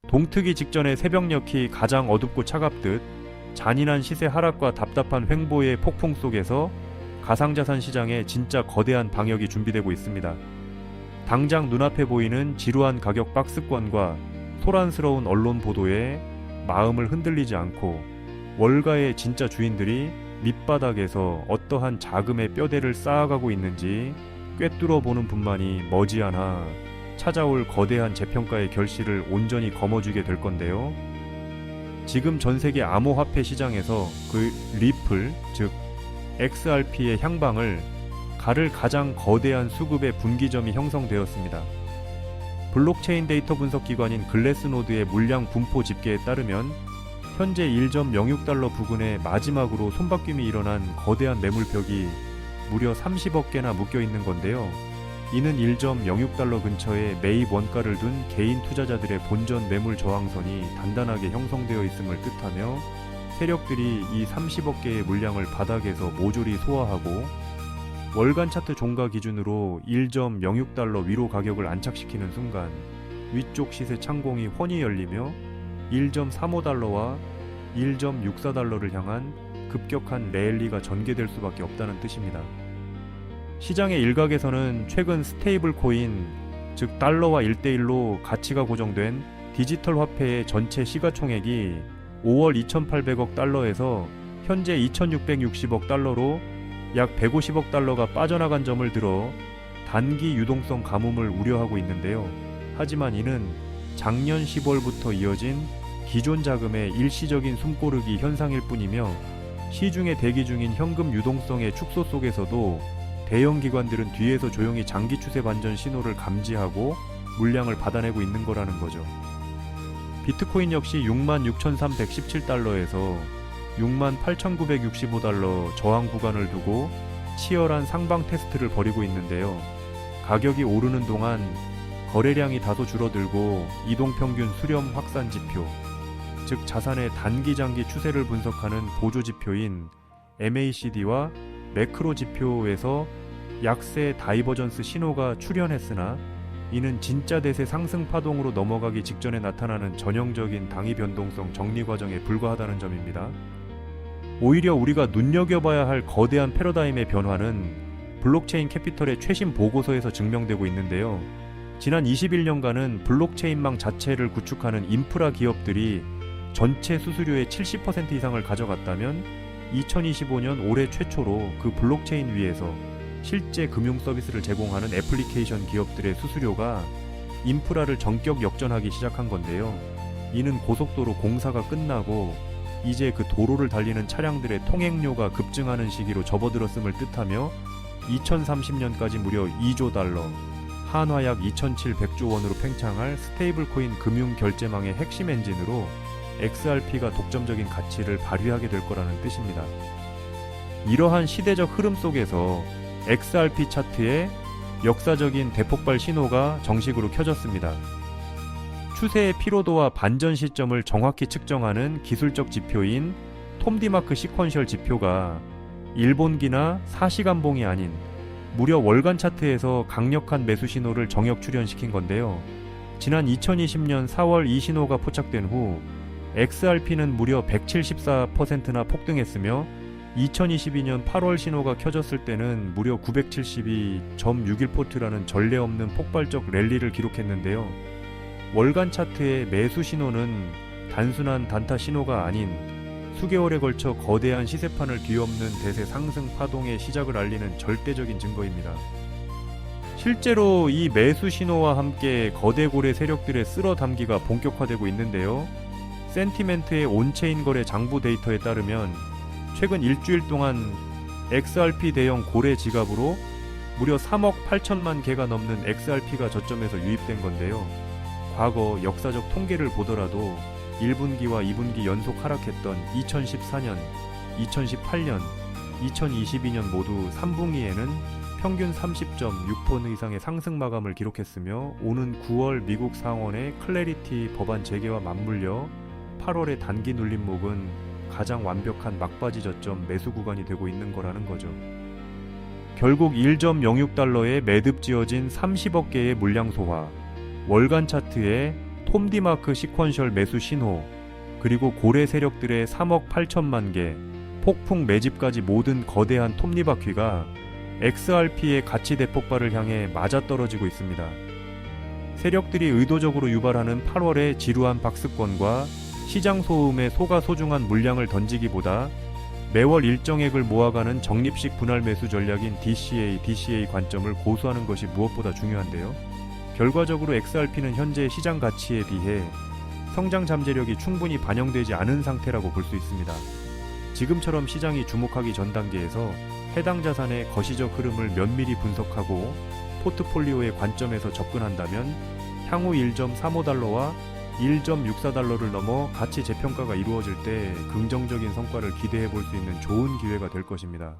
동트기 직전의 새벽녘이 가장 어둡고 차갑듯 잔인한 시세 하락과 답답한 횡보의 폭풍 속에서 가상자산 시장에 진짜 거대한 방역이 준비되고 있습니다. 당장 눈앞에 보이는 지루한 가격 박스권과 소란스러운 언론 보도에 마음을 흔들리지 않고 월가의 진짜 주인들이 밑바닥에서 어떠한 자금의 뼈대를 쌓아가고 있는지 꿰뚫어 보는 분만이 머지않아 찾아올 거대한 재평가의 결실을 온전히 거머쥐게 될 건데요. 지금 전세계 암호화폐 시장에서 그 리플, 즉 XRP의 향방을 가를 가장 거대한 수급의 분기점이 형성되었습니다. 블록체인 데이터 분석 기관인 글래스노드의 물량 분포 집계에 따르면 현재 1.06달러 부근에 마지막으로 손바뀜이 일어난 거대한 매물벽이 무려 30억 개나 묶여 있는 건데요. 이는 1.06달러 근처에 매입 원가를 둔 개인 투자자들의 본전 매물 저항선이 단단하게 형성되어 있음을 뜻하며 세력들이 이 30억 개의 물량을 바닥에서 모조리 소화하고 월간 차트 종가 기준으로 1.06달러 위로 가격을 안착시키는 순간 위쪽 시세 창공이 훤히 열리며 1.35달러와 1.64달러를 향한 급격한 랠리가 전개될 수밖에 없다는 뜻입니다. 시장의 일각에서는 최근 스테이블 코인, 즉 달러와 1대1로 가치가 고정된 디지털 화폐의 전체 시가총액이 5월 2,800억 달러에서 현재 2,660억 달러로 약 150억 달러가 빠져나간 점을 들어 단기 유동성 가뭄을 우려하고 있는데요. 하지만 이는 작년 10월부터 이어진 기존 자금의 일시적인 숨고르기 현상일 뿐이며 시중에 대기 중인 현금 유동성의 축소 속에서도 대형 기관들은 뒤에서 조용히 장기 추세 반전 신호를 감지하고 물량을 받아내고 있는 거라는 거죠. 비트코인 역시 66,317달러에서 68,965달러 저항 구간을 두고 치열한 상방 테스트를 벌이고 있는데요. 가격이 오르는 동안 거래량이 다소 줄어들고 이동평균 수렴 확산 지표, 즉 자산의 단기 장기 추세를 분석하는 보조 지표인 MACD와 매크로 지표에서 약세 다이버전스 신호가 출현했으나 이는 진짜 대세 상승 파동으로 넘어가기 직전에 나타나는 전형적인 당위 변동성 정리 과정에 불과하다는 점입니다. 오히려 우리가 눈여겨봐야 할 거대한 패러다임의 변화는 블록체인 캐피털의 최신 보고서에서 증명되고 있는데요. 지난 21년간은 블록체인망 자체를 구축하는 인프라 기업들이 전체 수수료의 70% 이상을 가져갔다면 2025년 올해 최초로 그 블록체인 위에서 실제 금융 서비스를 제공하는 애플리케이션 기업들의 수수료가 인프라를 전격 역전하기 시작한 건데요. 이는 고속도로 공사가 끝나고 이제 그 도로를 달리는 차량들의 통행료가 급증하는 시기로 접어들었음을 뜻하며 2030년까지 무려 2조 달러, 한화 약 2,700조 원으로 팽창할 스테이블코인 금융 결제망의 핵심 엔진으로 XRP가 독점적인 가치를 발휘하게 될 거라는 뜻입니다. 이러한 시대적 흐름 속에서 XRP 차트에 역사적인 대폭발 신호가 정식으로 켜졌습니다. 추세의 피로도와 반전 시점을 정확히 측정하는 기술적 지표인 톰디마크 시퀀셜 지표가 일본기나 4시간봉이 아닌 무려 월간 차트에서 강력한 매수 신호를 정역 출현시킨 건데요. 지난 2020년 4월 이 신호가 포착된 후 XRP는 무려 174%나 폭등했으며 2022년 8월 신호가 켜졌을 때는 무려 972.61포트라는 전례 없는 폭발적 랠리를 기록했는데요. 월간 차트의 매수 신호는 단순한 단타 신호가 아닌 수개월에 걸쳐 거대한 시세판을 뒤엎는 대세 상승 파동의 시작을 알리는 절대적인 증거입니다. 실제로 이 매수 신호와 함께 거대 고래 세력들의 쓸어 담기가 본격화되고 있는데요. 센티멘트의 온체인 거래 장부 데이터에 따르면 최근 일주일 동안 XRP 대형 고래 지갑으로 무려 3억 8천만 개가 넘는 XRP가 저점에서 유입된 건데요. 과거 역사적 통계를 보더라도 1분기와 2분기 연속 하락했던 2014년, 2018년, 2022년 모두 3분기에는 평균 30.6% 이상의 상승 마감을 기록했으며 오는 9월 미국 상원의 클래리티 법안 재개와 맞물려 8월의 단기 눌림목은 가장 완벽한 막바지 저점 매수 구간이 되고 있는 거라는 거죠. 결국 1.06달러에 매듭 지어진 30억 개의 물량 소화, 월간 차트에 톰디마크 시퀀셜 매수 신호, 그리고 고래 세력들의 3억 8천만 개, 폭풍 매집까지 모든 거대한 톱니바퀴가 XRP의 가치 대폭발을 향해 맞아떨어지고 있습니다. 세력들이 의도적으로 유발하는 8월의 지루한 박스권과 시장 소음에 속아 소중한 물량을 던지기보다 매월 일정액을 모아가는 적립식 분할 매수 전략인 DCA 관점을 고수하는 것이 무엇보다 중요한데요. 결과적으로 XRP는 현재 시장 가치에 비해 성장 잠재력이 충분히 반영되지 않은 상태라고 볼 수 있습니다. 지금처럼 시장이 주목하기 전 단계에서 해당 자산의 거시적 흐름을 면밀히 분석하고 포트폴리오의 관점에서 접근한다면 향후 1.35달러와 1.64달러를 넘어 가치 재평가가 이루어질 때 긍정적인 성과를 기대해 볼 수 있는 좋은 기회가 될 것입니다.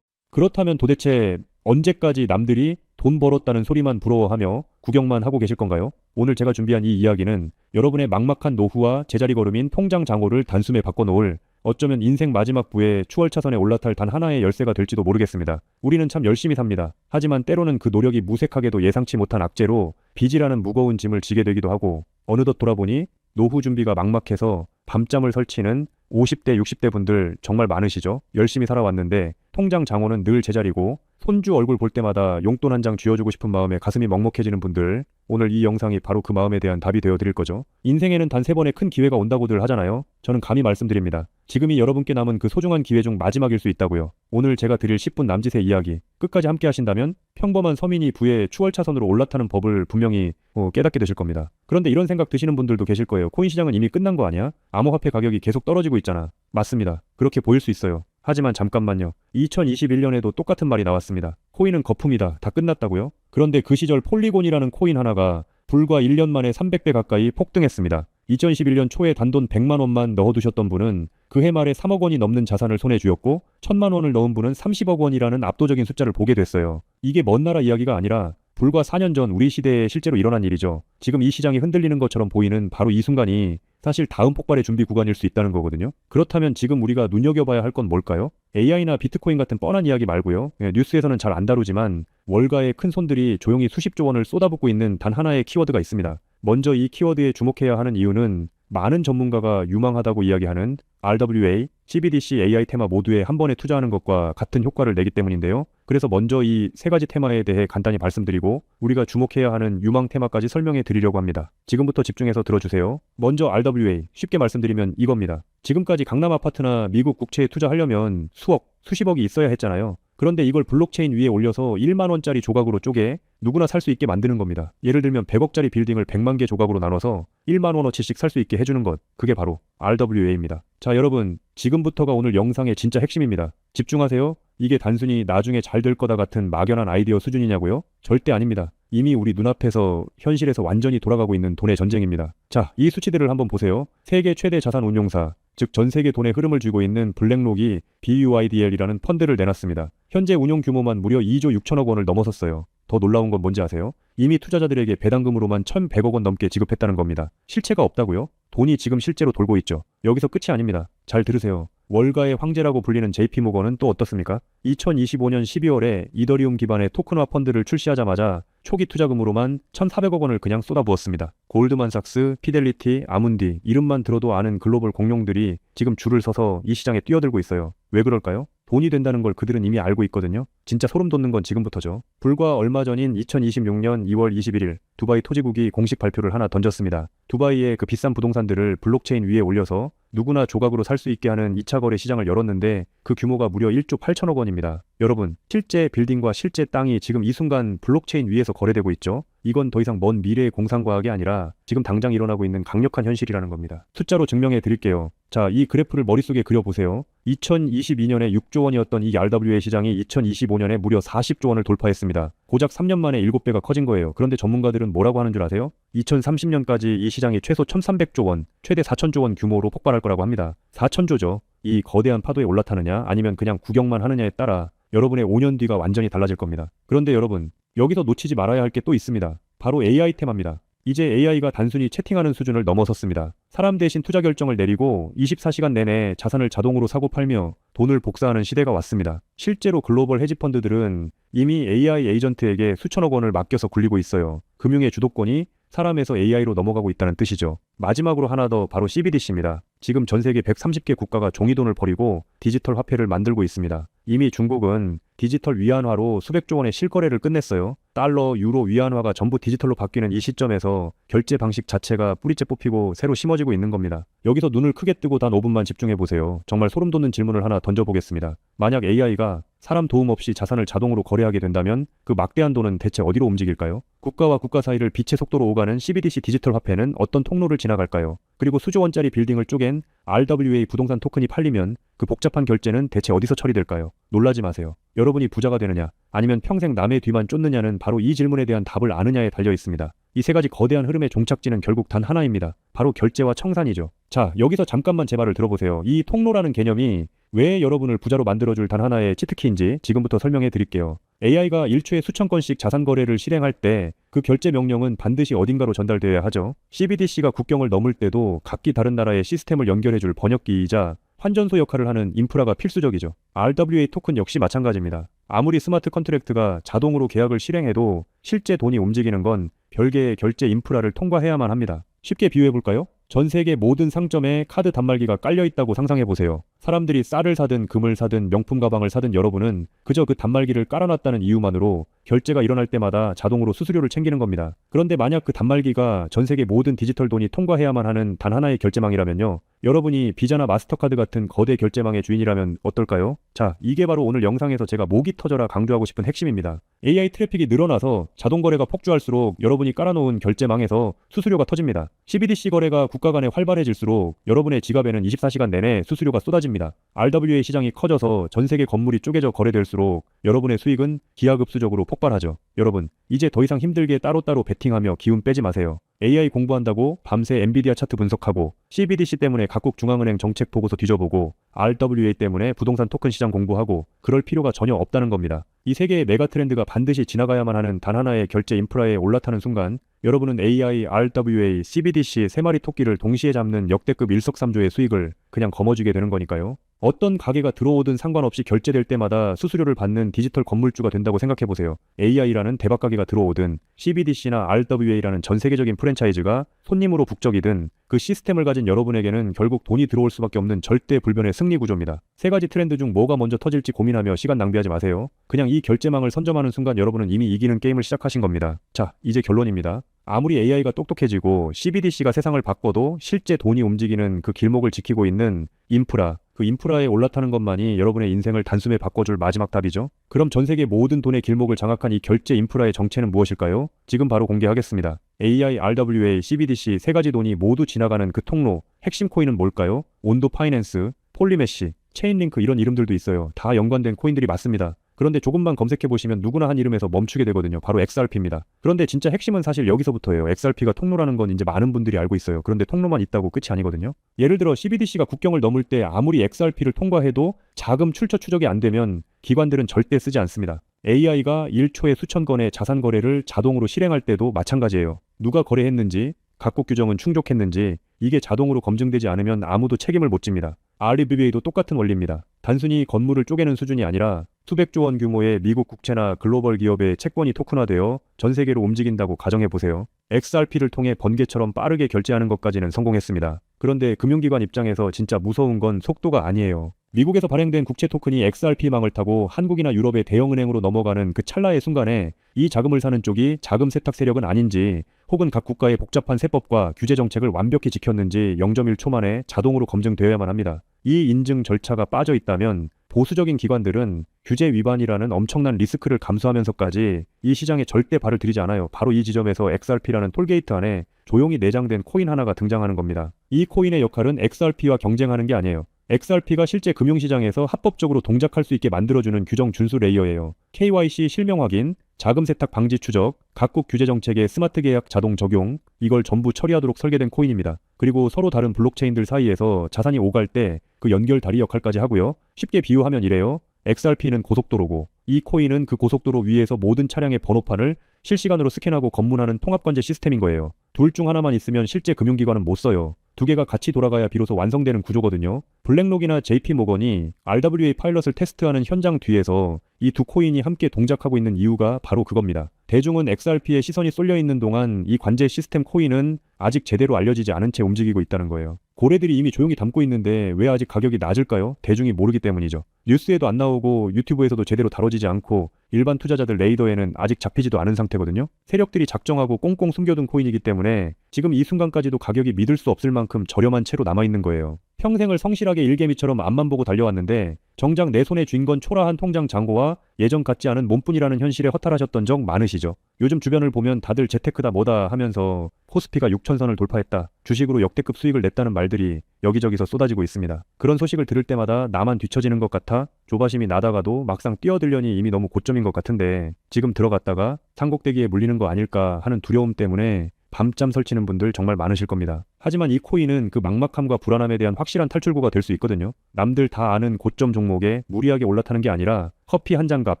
그렇다면 도대체 언제까지 남들이 돈 벌었다는 소리만 부러워하며 구경만 하고 계실 건가요? 오늘 제가 준비한 이 이야기는 여러분의 막막한 노후와 제자리 걸음인 통장 장고를 단숨에 바꿔놓을, 어쩌면 인생 마지막 부에 추월차선에 올라탈 단 하나의 열쇠가 될지도 모르겠습니다. 우리는 참 열심히 삽니다. 하지만 때로는 그 노력이 무색하게도 예상치 못한 악재로 빚이라는 무거운 짐을 지게 되기도 하고, 어느덧 돌아보니 노후 준비가 막막해서 밤잠을 설치는 50대, 60대 분들 정말 많으시죠? 열심히 살아왔는데 통장 장고는 늘 제자리고 손주 얼굴 볼 때마다 용돈 한 장 쥐어주고 싶은 마음에 가슴이 먹먹해지는 분들, 오늘 이 영상이 바로 그 마음에 대한 답이 되어드릴 거죠. 인생에는 단 3번의 큰 기회가 온다고들 하잖아요. 저는 감히 말씀드립니다. 지금이 여러분께 남은 그 소중한 기회 중 마지막일 수 있다고요. 오늘 제가 드릴 10분 남짓의 이야기 끝까지 함께 하신다면 평범한 서민이 부의 추월차선으로 올라타는 법을 분명히 깨닫게 되실 겁니다. 그런데 이런 생각 드시는 분들도 계실 거예요. 코인 시장은 이미 끝난 거 아니야? 암호화폐 가격이 계속 떨어지고 있잖아. 맞습니다. 그렇게 보일 수 있어요. 하지만 잠깐만요. 2021년에도 똑같은 말이 나왔습니다. 코인은 거품이다. 다 끝났다고요? 그런데 그 시절 폴리곤이라는 코인 하나가 불과 1년 만에 300배 가까이 폭등했습니다. 2011년 초에 단돈 100만 원만 넣어두셨던 분은 그해 말에 3억 원이 넘는 자산을 손에 쥐었고 1000만 원을 넣은 분은 30억 원이라는 압도적인 숫자를 보게 됐어요. 이게 먼 나라 이야기가 아니라 불과 4년 전 우리 시대에 실제로 일어난 일이죠. 지금 이 시장이 흔들리는 것처럼 보이는 바로 이 순간이 사실 다음 폭발의 준비 구간일 수 있다는 거거든요. 그렇다면 지금 우리가 눈여겨봐야 할 건 뭘까요? AI나 비트코인 같은 뻔한 이야기 말고요. 뉴스에서는 잘 안 다루지만 월가의 큰 손들이 조용히 수십조 원을 쏟아붓고 있는 단 하나의 키워드가 있습니다. 먼저 이 키워드에 주목해야 하는 이유는 많은 전문가가 유망하다고 이야기하는 RWA, CBDC AI 테마 모두에 한 번에 투자하는 것과 같은 효과를 내기 때문인데요. 그래서 먼저 이 세 가지 테마에 대해 간단히 말씀드리고 우리가 주목해야 하는 유망 테마까지 설명해 드리려고 합니다. 지금부터 집중해서 들어주세요. 먼저 RWA, 쉽게 말씀드리면 이겁니다. 지금까지 강남 아파트나 미국 국채에 투자하려면 수억, 수십억이 있어야 했잖아요. 그런데 이걸 블록체인 위에 올려서 1만 원짜리 조각으로 쪼개 누구나 살 수 있게 만드는 겁니다. 예를 들면 100억짜리 빌딩을 100만 개 조각으로 나눠서 1만 원어치씩 살 수 있게 해주는 것. 그게 바로 RWA입니다. 자, 여러분, 지금부터가 오늘 영상의 진짜 핵심입니다. 집중하세요. 이게 단순히 나중에 잘 될 거다 같은 막연한 아이디어 수준이냐고요? 절대 아닙니다. 이미 우리 눈앞에서 현실에서 완전히 돌아가고 있는 돈의 전쟁입니다. 자, 이 수치들을 한번 보세요. 세계 최대 자산 운용사, 즉 전 세계 돈의 흐름을 쥐고 있는 블랙록이 BUIDL이라는 펀드를 내놨습니다. 현재 운용 규모만 무려 2조 6천억 원을 넘어섰어요. 더 놀라운 건 뭔지 아세요? 이미 투자자들에게 배당금으로만 1,100억 원 넘게 지급했다는 겁니다. 실체가 없다고요? 돈이 지금 실제로 돌고 있죠. 여기서 끝이 아닙니다. 잘 들으세요. 월가의 황제라고 불리는 JP모건은 또 어떻습니까? 2025년 12월에 이더리움 기반의 토큰화 펀드를 출시하자마자 초기 투자금으로만 1,400억 원을 그냥 쏟아부었습니다. 골드만삭스, 피델리티, 아문디, 이름만 들어도 아는 글로벌 공룡들이 지금 줄을 서서 이 시장에 뛰어들고 있어요. 왜 그럴까요? 돈이 된다는 걸 그들은 이미 알고 있거든요. 진짜 소름 돋는 건 지금부터죠. 불과 얼마 전인 2026년 2월 21일 두바이 토지국이 공식 발표를 하나 던졌습니다. 두바이의 그 비싼 부동산들을 블록체인 위에 올려서 누구나 조각으로 살 수 있게 하는 2차 거래 시장을 열었는데 그 규모가 무려 1조 8천억 원입니다. 여러분, 실제 빌딩과 실제 땅이 지금 이 순간 블록체인 위에서 거래되고 있죠. 이건 더 이상 먼 미래의 공상과학이 아니라 지금 당장 일어나고 있는 강력한 현실이라는 겁니다. 숫자로 증명해 드릴게요. 자, 이 그래프를 머릿속에 그려보세요. 2022년에 6조 원이었던 이 RWA 시장이 2025년에 무려 40조 원을 돌파했습니다. 고작 3년 만에 7배가 커진 거예요. 그런데 전문가들은 뭐라고 하는 줄 아세요? 2030년까지 이 시장이 최소 1,300조 원, 최대 4,000조 원 규모로 폭발할 거라고 합니다. 4,000조죠. 이 거대한 파도에 올라타느냐 아니면 그냥 구경만 하느냐에 따라 여러분의 5년 뒤가 완전히 달라질 겁니다. 그런데 여러분, 여기서 놓치지 말아야 할 게 또 있습니다. 바로 AI 테마입니다. 이제 AI가 단순히 채팅하는 수준을 넘어섰습니다. 사람 대신 투자 결정을 내리고 24시간 내내 자산을 자동으로 사고 팔며 돈을 복사하는 시대가 왔습니다. 실제로 글로벌 헤지펀드들은 이미 AI 에이전트에게 수천억 원을 맡겨서 굴리고 있어요. 금융의 주도권이 사람에서 AI로 넘어가고 있다는 뜻이죠. 마지막으로 하나 더 바로 CBDC입니다. 지금 전 세계 130개 국가가 종이돈을 버리고 디지털 화폐를 만들고 있습니다. 이미 중국은 디지털 위안화로 수백조 원의 실거래를 끝냈어요. 달러, 유로, 위안화가 전부 디지털로 바뀌는 이 시점에서 결제 방식 자체가 뿌리째 뽑히고 새로 심어지고 있는 겁니다. 여기서 눈을 크게 뜨고 단 5분만 집중해 보세요. 정말 소름 돋는 질문을 하나 던져보겠습니다. 만약 AI가 사람 도움 없이 자산을 자동으로 거래하게 된다면 그 막대한 돈은 대체 어디로 움직일까요? 국가와 국가 사이를 빛의 속도로 오가는 CBDC 디지털 화폐는 어떤 통로를 지나갈까요? 그리고 수조 원짜리 빌딩을 쪼갠 RWA 부동산 토큰이 팔리면 그 복잡한 결제는 대체 어디서 처리될까요? 놀라지 마세요. 여러분이 부자가 되느냐 아니면 평생 남의 뒤만 쫓느냐는 바로 이 질문에 대한 답을 아느냐에 달려 있습니다. 이 세 가지 거대한 흐름의 종착지는 결국 단 하나입니다. 바로 결제와 청산이죠. 자, 여기서 잠깐만 제 말을 들어보세요. 이 통로라는 개념이 왜 여러분을 부자로 만들어줄 단 하나의 치트키인지 지금부터 설명해 드릴게요. AI가 1초에 수천 건씩 자산 거래를 실행할 때 그 결제 명령은 반드시 어딘가로 전달되어야 하죠. CBDC가 국경을 넘을 때도 각기 다른 나라의 시스템을 연결해줄 번역기이자 환전소 역할을 하는 인프라가 필수적이죠. RWA 토큰 역시 마찬가지입니다. 아무리 스마트 컨트랙트가 자동으로 계약을 실행해도 실제 돈이 움직이는 건 별개의 결제 인프라를 통과해야만 합니다. 쉽게 비유해볼까요? 전 세계 모든 상점에 카드 단말기가 깔려있다고 상상해보세요. 사람들이 쌀을 사든 금을 사든 명품 가방을 사든 여러분은 그저 그 단말기를 깔아놨다는 이유만으로 결제가 일어날 때마다 자동으로 수수료를 챙기는 겁니다. 그런데 만약 그 단말기가 전 세계 모든 디지털 돈이 통과해야만 하는 단 하나의 결제망이라면요. 여러분이 비자나 마스터카드 같은 거대 결제망의 주인이라면 어떨까요? 자, 이게 바로 오늘 영상에서 제가 목이 터져라 강조하고 싶은 핵심입니다. AI 트래픽이 늘어나서 자동거래가 폭주할수록 여러분이 깔아놓은 결제망에서 수수료가 터집니다. CBDC 거래가 국가 간에 활발해질수록 여러분의 지갑에는 24시간 내내 수수료가 쏟아집니다. RWA 시장이 커져서 전 세계 건물이 쪼개져 거래될수록 여러분의 수익은 기하급수적으로 폭발하죠. 여러분, 이제 더 이상 힘들게 따로따로 베팅하며 기운 빼지 마세요. AI 공부한다고 밤새 엔비디아 차트 분석하고 CBDC 때문에 각국 중앙은행 정책 보고서 뒤져보고 RWA 때문에 부동산 토큰 시장 공부하고 그럴 필요가 전혀 없다는 겁니다. 이 세 개의 메가 트렌드가 반드시 지나가야만 하는 단 하나의 결제 인프라에 올라타는 순간 여러분은 AI, RWA, CBDC 세 마리 토끼를 동시에 잡는 역대급 일석삼조의 수익을 그냥 거머쥐게 되는 거니까요. 어떤 가게가 들어오든 상관없이 결제될 때마다 수수료를 받는 디지털 건물주가 된다고 생각해보세요. AI라는 대박 가게가 들어오든 CBDC나 RWA라는 전 세계적인 프랜차이즈가 손님으로 북적이든 그 시스템을 가진 여러분에게는 결국 돈이 들어올 수밖에 없는 절대 불변의 승리 구조입니다. 세 가지 트렌드 중 뭐가 먼저 터질지 고민하며 시간 낭비하지 마세요. 그냥 이 결제망을 선점하는 순간 여러분은 이미 이기는 게임을 시작하신 겁니다. 자, 이제 결론입니다. 아무리 AI가 똑똑해지고 CBDC가 세상을 바꿔도 실제 돈이 움직이는 그 길목을 지키고 있는 인프라, 그 인프라에 올라타는 것만이 여러분의 인생을 단숨에 바꿔줄 마지막 답이죠. 그럼 전 세계 모든 돈의 길목을 장악한 이 결제 인프라의 정체는 무엇일까요? 지금 바로 공개하겠습니다. AI, RWA, CBDC 세 가지 돈이 모두 지나가는 그 통로, 핵심 코인은 뭘까요? 온도 파이낸스, 폴리메시, 체인링크 이런 이름들도 있어요. 다 연관된 코인들이 맞습니다. 그런데 조금만 검색해보시면 누구나 한 이름에서 멈추게 되거든요. 바로 XRP입니다. 그런데 진짜 핵심은 사실 여기서부터예요. XRP가 통로라는 건 이제 많은 분들이 알고 있어요. 그런데 통로만 있다고 끝이 아니거든요. 예를 들어 CBDC가 국경을 넘을 때 아무리 XRP를 통과해도 자금 출처 추적이 안 되면 기관들은 절대 쓰지 않습니다. AI가 1초에 수천 건의 자산 거래를 자동으로 실행할 때도 마찬가지예요. 누가 거래했는지, 각국 규정은 충족했는지 이게 자동으로 검증되지 않으면 아무도 책임을 못 집니다. RWA도 똑같은 원리입니다. 단순히 건물을 쪼개는 수준이 아니라 수백조 원 규모의 미국 국채나 글로벌 기업의 채권이 토큰화되어 전 세계로 움직인다고 가정해보세요. XRP를 통해 번개처럼 빠르게 결제하는 것까지는 성공했습니다. 그런데 금융기관 입장에서 진짜 무서운 건 속도가 아니에요. 미국에서 발행된 국채 토큰이 XRP망을 타고 한국이나 유럽의 대형은행으로 넘어가는 그 찰나의 순간에 이 자금을 사는 쪽이 자금 세탁 세력은 아닌지 혹은 각 국가의 복잡한 세법과 규제 정책을 완벽히 지켰는지 0.1초 만에 자동으로 검증되어야만 합니다. 이 인증 절차가 빠져 있다면 보수적인 기관들은 규제 위반이라는 엄청난 리스크를 감수하면서까지 이 시장에 절대 발을 들이지 않아요. 바로 이 지점에서 XRP라는 톨게이트 안에 조용히 내장된 코인 하나가 등장하는 겁니다. 이 코인의 역할은 XRP와 경쟁하는 게 아니에요. XRP가 실제 금융시장에서 합법적으로 동작할 수 있게 만들어주는 규정 준수 레이어예요. KYC 실명 확인, 자금 세탁 방지 추적, 각국 규제 정책의 스마트 계약 자동 적용, 이걸 전부 처리하도록 설계된 코인입니다. 그리고 서로 다른 블록체인들 사이에서 자산이 오갈 때 그 연결 다리 역할까지 하고요. 쉽게 비유하면 이래요. XRP는 고속도로고 이 코인은 그 고속도로 위에서 모든 차량의 번호판을 실시간으로 스캔하고 검문하는 통합관제 시스템인 거예요. 둘 중 하나만 있으면 실제 금융기관은 못 써요. 두 개가 같이 돌아가야 비로소 완성되는 구조거든요. 블랙록이나 JP모건이 RWA 파일럿을 테스트하는 현장 뒤에서 이 두 코인이 함께 동작하고 있는 이유가 바로 그겁니다. 대중은 XRP에 시선이 쏠려 있는 동안 이 관제 시스템 코인은 아직 제대로 알려지지 않은 채 움직이고 있다는 거예요. 고래들이 이미 조용히 담고 있는데 왜 아직 가격이 낮을까요? 대중이 모르기 때문이죠. 뉴스에도 안 나오고 유튜브에서도 제대로 다뤄지지 않고 일반 투자자들 레이더에는 아직 잡히지도 않은 상태거든요. 세력들이 작정하고 꽁꽁 숨겨둔 코인이기 때문에 지금 이 순간까지도 가격이 믿을 수 없을 만큼 저렴한 채로 남아있는 거예요. 평생을 성실하게 일개미처럼 앞만 보고 달려왔는데 정작 내 손에 쥔 건 초라한 통장 잔고와 예전 같지 않은 몸뿐이라는 현실에 허탈하셨던 적 많으시죠. 요즘 주변을 보면 다들 재테크다 뭐다 하면서 코스피가 6천선을 돌파했다, 주식으로 역대급 수익을 냈다는 말들이 여기저기서 쏟아지고 있습니다. 그런 소식을 들을 때마다 나만 뒤처지는 것 같아 조바심이 나다가도 막상 뛰어들려니 이미 너무 고점인 것 같은데 지금 들어갔다가 산꼭대기에 물리는 거 아닐까 하는 두려움 때문에 밤잠 설치는 분들 정말 많으실 겁니다. 하지만 이 코인은 그 막막함과 불안함에 대한 확실한 탈출구가 될 수 있거든요. 남들 다 아는 고점 종목에 무리하게 올라타는 게 아니라 커피 한 잔 값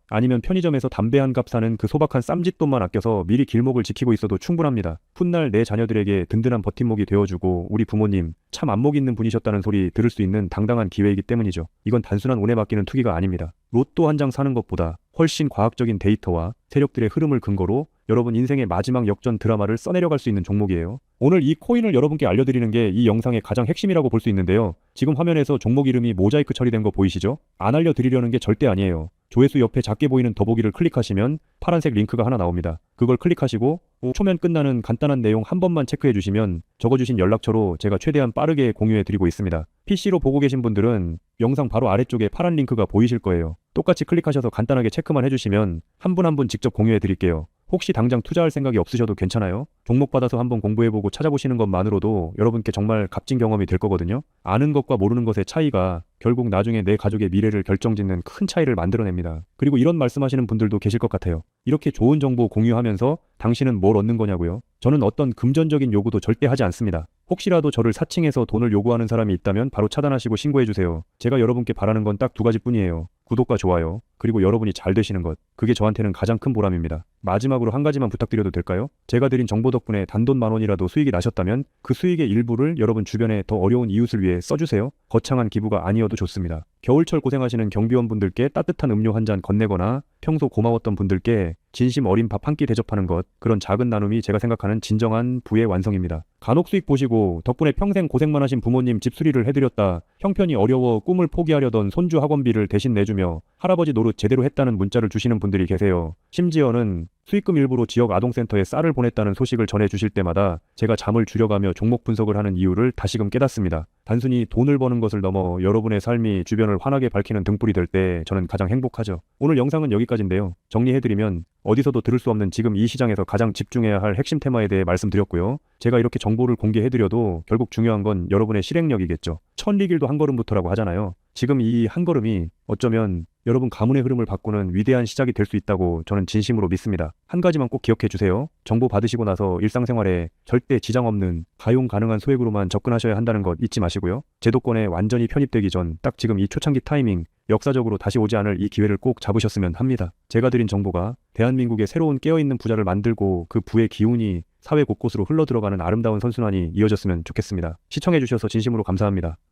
아니면 편의점에서 담배 한 값 사는 그 소박한 쌈짓돈만 아껴서 미리 길목을 지키고 있어도 충분합니다. 훗날 내 자녀들에게 든든한 버팀목이 되어주고 우리 부모님 참 안목 있는 분이셨다는 소리 들을 수 있는 당당한 기회이기 때문이죠. 이건 단순한 운에 맡기는 투기가 아닙니다. 로또 한 장 사는 것보다 훨씬 과학적인 데이터와 세력들의 흐름을 근거로 여러분 인생의 마지막 역전 드라마를 써내려갈 수 있는 종목이에요. 오늘 이 코인을 여러분께 알려드리는 게 이 영상의 가장 핵심이라고 볼 수 있는데요. 지금 화면에서 종목 이름이 모자이크 처리된 거 보이시죠? 안 알려드리려는 게 절대 아니에요. 조회수 옆에 작게 보이는 더보기를 클릭하시면 파란색 링크가 하나 나옵니다. 그걸 클릭하시고 5초면 끝나는 간단한 내용 한 번만 체크해 주시면 적어주신 연락처로 제가 최대한 빠르게 공유해 드리고 있습니다. PC로 보고 계신 분들은 영상 바로 아래쪽에 파란 링크가 보이실 거예요. 똑같이 클릭하셔서 간단하게 체크만 해주시면 한 분 한 분 직접 공유해 드릴게요. 혹시 당장 투자할 생각이 없으셔도 괜찮아요. 종목 받아서 한번 공부해보고 찾아보시는 것만으로도 여러분께 정말 값진 경험이 될 거거든요. 아는 것과 모르는 것의 차이가 결국 나중에 내 가족의 미래를 결정짓는 큰 차이를 만들어냅니다. 그리고 이런 말씀하시는 분들도 계실 것 같아요. 이렇게 좋은 정보 공유하면서 당신은 뭘 얻는 거냐고요? 저는 어떤 금전적인 요구도 절대 하지 않습니다. 혹시라도 저를 사칭해서 돈을 요구하는 사람이 있다면 바로 차단하시고 신고해주세요. 제가 여러분께 바라는 건 딱 두 가지뿐이에요. 구독과 좋아요, 그리고 여러분이 잘 되시는 것. 그게 저한테는 가장 큰 보람입니다. 마지막으로 한 가지만 부탁드려도 될까요? 제가 드린 정보 덕분에 단돈 10,000원이라도 수익이 나셨다면 그 수익의 일부를 여러분 주변에 더 어려운 이웃을 위해 써주세요. 거창한 기부가 아니어도 좋습니다. 겨울철 고생하시는 경비원분들께 따뜻한 음료 한 잔 건네거나 평소 고마웠던 분들께 진심 어린 밥 한 끼 대접하는 것, 그런 작은 나눔이 제가 생각하는 진정한 부의 완성입니다. 간혹 수익 보시고 덕분에 평생 고생만 하신 부모님 집 수리를 해드렸다, 형편이 어려워 꿈을 포기하려던 손주 학원비를 대신 내주며 할아버지 노릇 제대로 했다는 문자를 주시는 분들이 계세요. 심지어는 수익금 일부로 지역 아동센터에 쌀을 보냈다는 소식을 전해주실 때마다 제가 잠을 줄여가며 종목 분석을 하는 이유를 다시금 깨닫습니다. 단순히 돈을 버는 것을 넘어 여러분의 삶이 주변을 환하게 밝히는 등불이 될 때 저는 가장 행복하죠. 오늘 영상은 여기까지인데요. 정리해드리면 어디서도 들을 수 없는 지금 이 시장에서 가장 집중해야 할 핵심 테마에 대해 말씀드렸고요. 제가 이렇게 정보를 공개해드려도 결국 중요한 건 여러분의 실행력이겠죠. 천리길도 한 걸음부터라고 하잖아요. 지금 이 한 걸음이 어쩌면 여러분 가문의 흐름을 바꾸는 위대한 시작이 될 수 있다고 저는 진심으로 믿습니다. 한 가지만 꼭 기억해 주세요. 정보 받으시고 나서 일상생활에 절대 지장 없는 가용 가능한 소액으로만 접근하셔야 한다는 것 잊지 마시고요. 제도권에 완전히 편입되기 전 딱 지금 이 초창기 타이밍, 역사적으로 다시 오지 않을 이 기회를 꼭 잡으셨으면 합니다. 제가 드린 정보가 대한민국의 새로운 깨어있는 부자를 만들고 그 부의 기운이 사회 곳곳으로 흘러들어가는 아름다운 선순환이 이어졌으면 좋겠습니다. 시청해주셔서 진심으로 감사합니다.